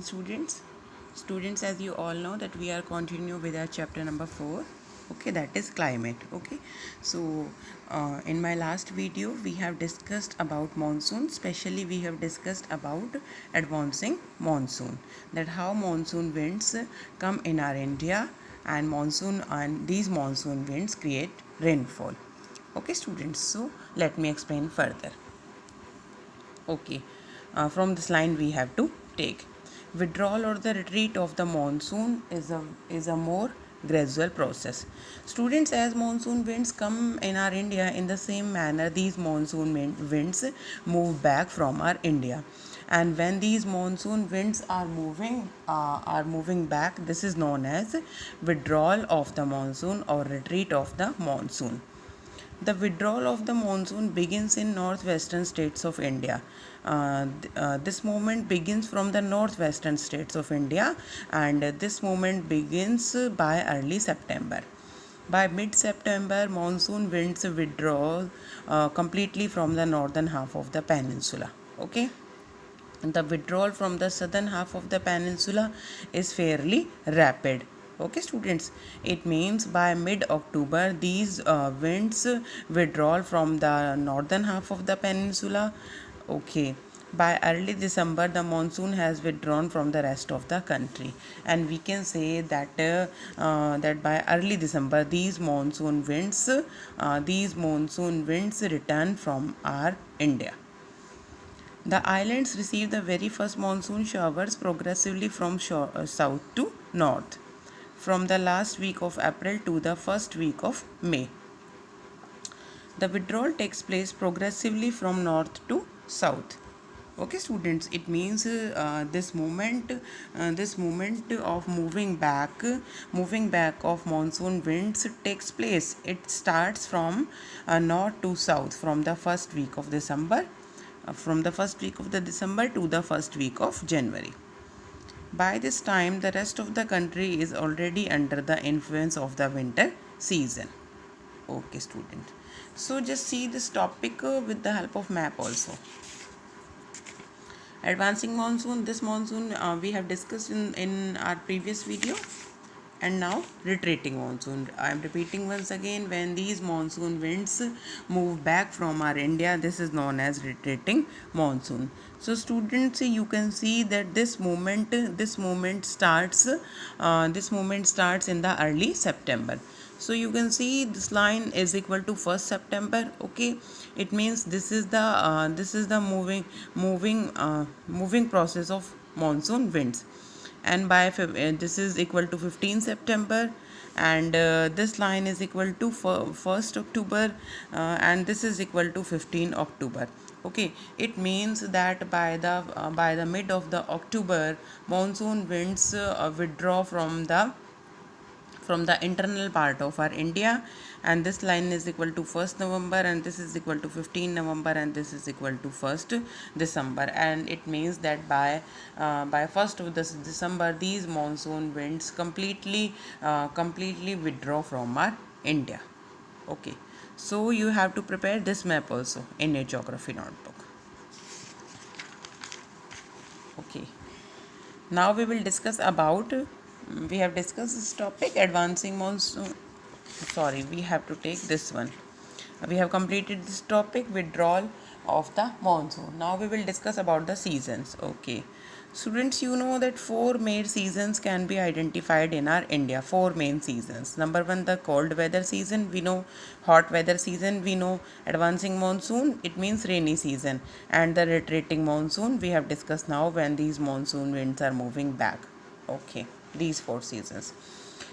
morning, students. Students, as you all know that we are continuing with our chapter number 4. Okay, that is climate. Okay, so in my last video we have discussed about monsoon. Especially we have discussed about advancing monsoon, that how monsoon winds come in our India, and these monsoon winds create rainfall. Okay, students, so let me explain further. Okay, from this line we have to take withdrawal or the retreat of the monsoon is a more gradual process. Students, as monsoon winds come in our India, in the same manner these winds move back from our India, and when these monsoon winds are moving back, this is known as withdrawal of the monsoon or retreat of the monsoon. The withdrawal of the monsoon begins in northwestern states of India. This movement begins from the northwestern states of India, and this movement begins by early September. By mid September, monsoon winds withdraw completely from the northern half of the peninsula. Okay, the withdrawal from the southern half of the peninsula is fairly rapid. Okay, students, it means by mid October these winds withdraw from the northern half of the peninsula. Okay, by early December the monsoon has withdrawn from the rest of the country, and we can say that by early December these monsoon winds return from our India. The islands receive the very first monsoon showers progressively from south to north, from the last week of April to the first week of May. The withdrawal takes place progressively from north to south. Okay, students, it means this movement of moving back of monsoon winds takes place. It starts from north to south from the first week of December, to the first week of January. By this time, the rest of the country is already under the influence of the winter season. Okay, student. So just see this topic with the help of map also. Advancing monsoon. This monsoon we have discussed in our previous video. And now retreating monsoon. I am repeating once again, when these monsoon winds move back from our India, this is known as retreating monsoon. So students, you can see that this movement starts in the early September. So you can see this line is equal to 1st September. Okay, it means this is the moving process of monsoon winds, and this is equal to 15 September, and this line is equal to 1st October, and this is equal to 15 October. Okay, it means that by the mid of the October, monsoon winds withdraw from the internal part of our India, and this line is equal to 1st November, and this is equal to 15 November, and this is equal to 1st December. And it means that by 1st of this December, these monsoon winds completely withdraw from our India. Okay, so you have to prepare this map also in your geography notebook. Okay, now we will discuss about we have discussed this topic, advancing monsoon. Sorry, we have to take this one. We have completed this topic, withdrawal of the monsoon. Now we will discuss about the seasons. Okay, students, you know that 4 main seasons can be identified in our India. 4 main seasons. Number 1, the cold weather season, we know. Hot weather season, we know. Advancing monsoon, it means rainy season. And the retreating monsoon, we have discussed now, when these monsoon winds are moving back. Okay, these 4 seasons.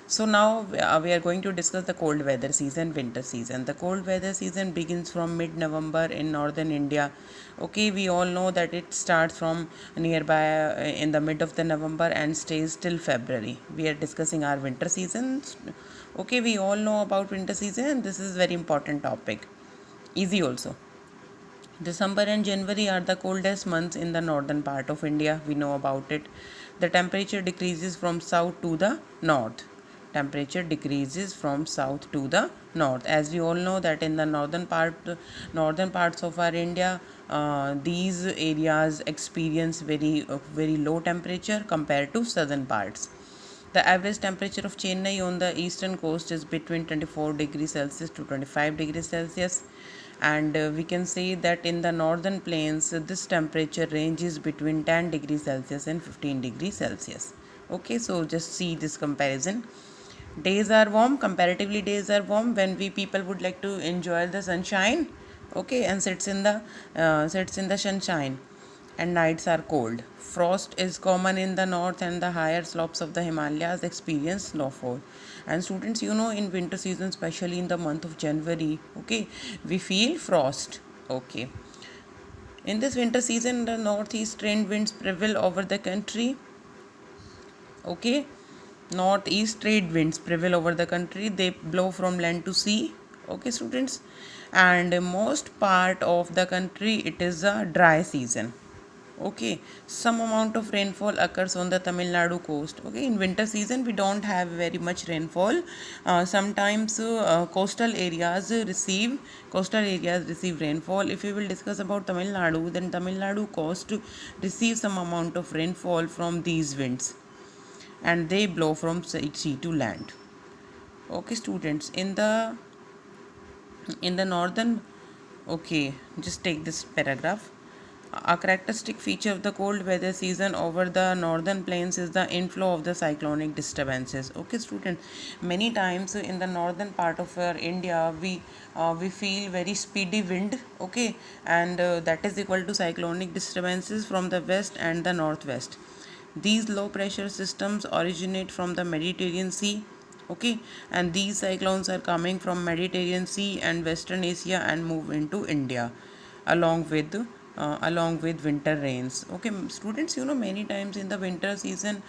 So now we are going to discuss the cold weather season, winter season. The cold weather season begins from mid-November in northern India. Okay, we all know that it starts from nearby in the mid of the November and stays till February. We are discussing our winter season. Okay, we all know about winter season, and this is very important topic. Easy also. December and January are the coldest months in the northern part of India. We know about it. The temperature decreases from south to the north. temperature decreases from south to the north. As we all know that in the northern parts of our India, these areas experience very low temperature compared to southern parts. The average temperature of Chennai on the eastern coast is between 24 degrees Celsius to 25 degrees Celsius, and we can say that in the northern plains this temperature ranges between 10 degrees Celsius and 15 degrees Celsius. Okay, so just see this comparison. Days are warm, comparatively days are warm when we people would like to enjoy the sunshine, okay, and sits in the sunshine, and nights are cold. Frost is common in the north, and the higher slopes of the Himalayas experience snowfall. And students, in winter season, especially in the month of January, okay, we feel frost. Okay. In this winter season, the northeast trade winds prevail over the country. Okay. Northeast trade winds prevail over the country. They blow from land to sea. Okay, students. And most part of the country, it is a dry season. Okay, some amount of rainfall occurs on the Tamil Nadu coast. Okay, in winter season we don't have very much rainfall. Sometimes coastal areas receive rainfall. If we will discuss about Tamil Nadu, then Tamil Nadu coast receives some amount of rainfall from these winds, and they blow from sea to land. Okay, students, in the northern, okay, just take this paragraph. A characteristic feature of the cold weather season over the northern plains is the inflow of the cyclonic disturbances. Okay, student, many times in the northern part of our India, we feel very speedy wind. Okay, and that is equal to cyclonic disturbances from the west and the northwest. These low pressure systems originate from the Mediterranean Sea. Okay, and these cyclones are coming from Mediterranean Sea and Western Asia and move into India along with winter rains. Okay, students, many times in the winter season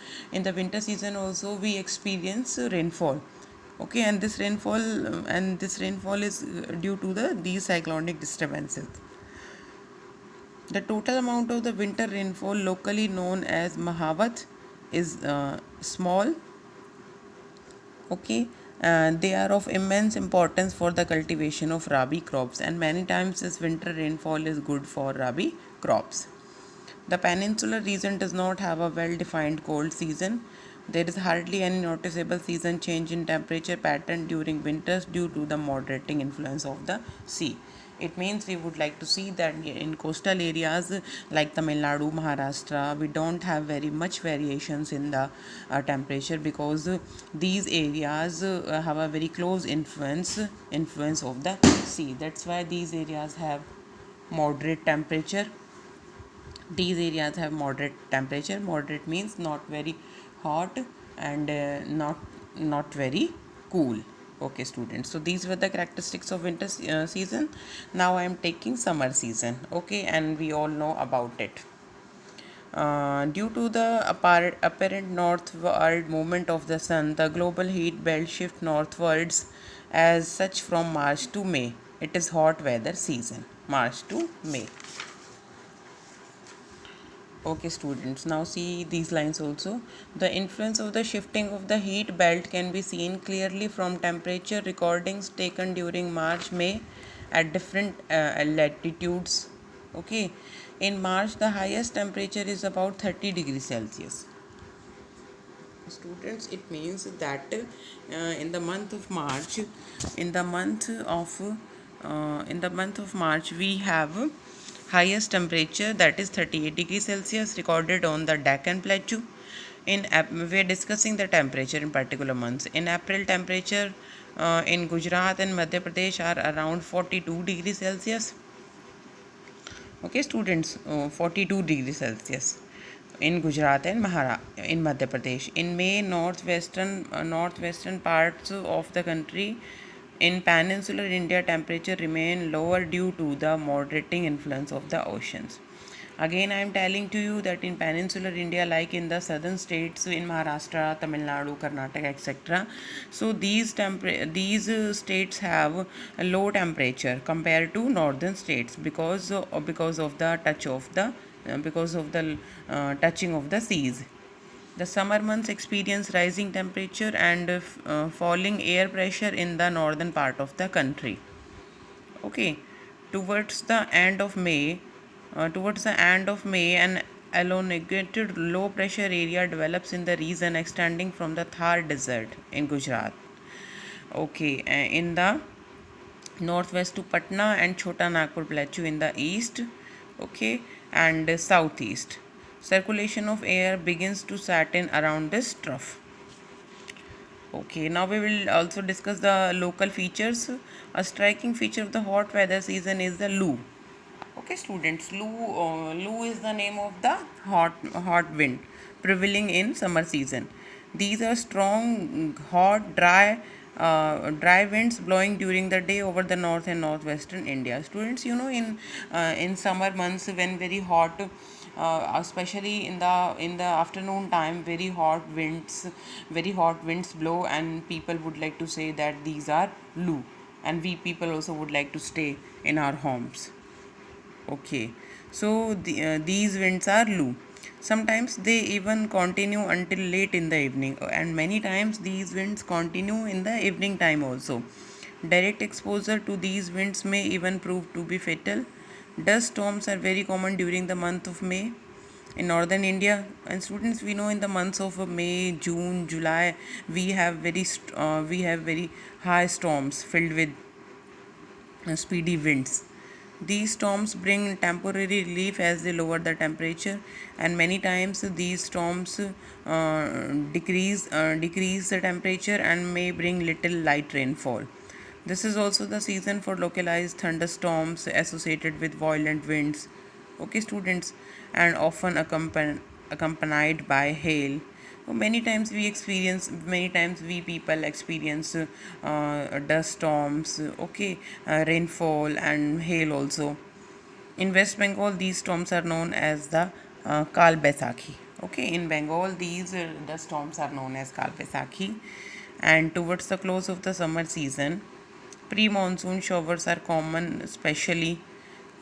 also we experience rainfall. Okay, and this rainfall is due to these cyclonic disturbances. The total amount of the winter rainfall, locally known as Mahavat, is small. Okay, they are of immense importance for the cultivation of rabi crops, and many times this winter rainfall is good for rabi crops. The peninsular region does not have a well defined cold season. There is hardly any noticeable season change in temperature pattern during winters due to the moderating influence of the sea. It means we would like to see that in coastal areas like Tamil Nadu, Maharashtra, we don't have very much variations in the temperature, because these areas have a very close influence of the sea. That's why these areas have moderate temperature. Moderate means not very hot and not very cool. Okay, students, so these were the characteristics of winter season. Now I am taking summer season. Okay, and we all know about it. Due to the apparent northward movement of the sun, the global heat belt shifts northwards. As such, from March to May, it is hot weather season. March to May. Okay, students, now see these lines also. The influence of the shifting of the heat belt can be seen clearly from temperature recordings taken during March-May at different latitudes. Okay, in March the highest temperature is about 30 degrees Celsius. Students, it means that in the month of March, we have highest temperature, that is 38 degrees Celsius, recorded on the Deccan Plateau. We are discussing the temperature in particular months. In April, temperature in Gujarat and Madhya Pradesh are around 42 degrees Celsius. Okay, students, 42 degrees Celsius in Gujarat and in Madhya Pradesh. In May, northwestern parts of the country, in peninsular India, temperature remain lower due to the moderating influence of the oceans. Again, I am telling to you that in peninsular India, like in the southern states, in Maharashtra, Tamil Nadu, Karnataka, etc., so these states have a low temperature compared to northern states, because of the touching of the seas. The summer months experience rising temperature and falling air pressure in the northern part of the country. Okay, towards the end of May, an elongated low pressure area develops in the region extending from the Thar Desert in Gujarat. Okay, in the northwest to Patna and Chota Nagpur Plateau in the east, okay, and southeast. Circulation of air begins to set around this trough. Okay, now we will also discuss the local features. A striking feature of the hot weather season is the Loo. Okay, students, Loo is the name of the hot wind prevailing in summer season. These are strong, hot, dry winds blowing during the day over the north and northwestern India. Students, you know, in summer months when very hot, especially in the afternoon time, very hot winds blow, and people would like to say that these are Loo, and we people also would like to stay in our homes. Okay, so these winds are Loo. Sometimes they even continue until late in the evening, and many times these winds continue in the evening time also. Direct exposure to these winds may even prove to be fatal. Dust storms are very common during the month of May in northern India. And students, we know in the months of May, June, July, we have very high storms filled with speedy winds. These storms bring temporary relief as they lower the temperature, and many times these storms decrease the temperature and may bring little light rainfall. This is also the season for localized thunderstorms associated with violent winds. Okay, students, and often accompanied by hail. So many times we people experience dust storms, okay, rainfall and hail also. In West Bengal, these storms are known as the Kal Baisakhi. Okay, in Bengal, these dust storms are known as Kal Baisakhi. And towards the close of the summer season, pre-monsoon showers are common, especially.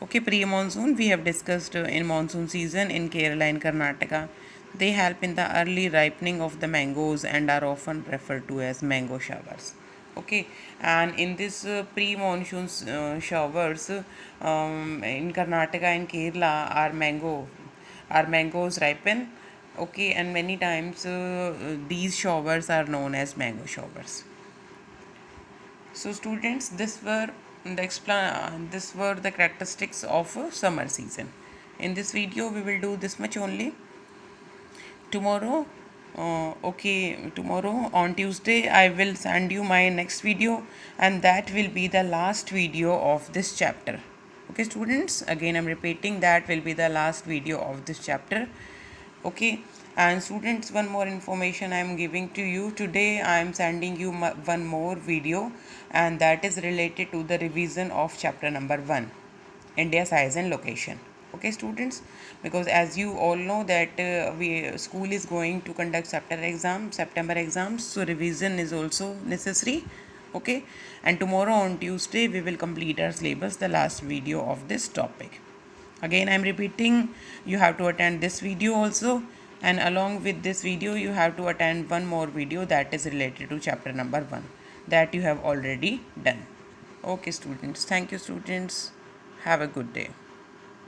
Okay, pre-monsoon we have discussed in monsoon season in Kerala and Karnataka. They help in the early ripening of the mangoes and are often referred to as mango showers. Okay, and in this pre-monsoon showers in Karnataka and Kerala, our mangoes ripen. Okay, and many times these showers are known as mango showers. So students, this were the characteristics of a summer season. In this video, we will do this much only. Tomorrow, tomorrow on Tuesday, I will send you my next video, and that will be the last video of this chapter. Okay, students. Again, I'm repeating, that will be the last video of this chapter. Okay, and students, one more information I am giving to you today. I am sending you one more video, and that is related to the revision of chapter number 1, India size and location. Okay, students, because as you all know that school is going to conduct September exams, so revision is also necessary. Okay, and tomorrow on Tuesday we will complete our syllabus, the last video of this topic. Again, I am repeating, you have to attend this video also, and along with this video you have to attend one more video that is related to chapter number 1 that you have already done. Okay, students, thank you, students, have a good day.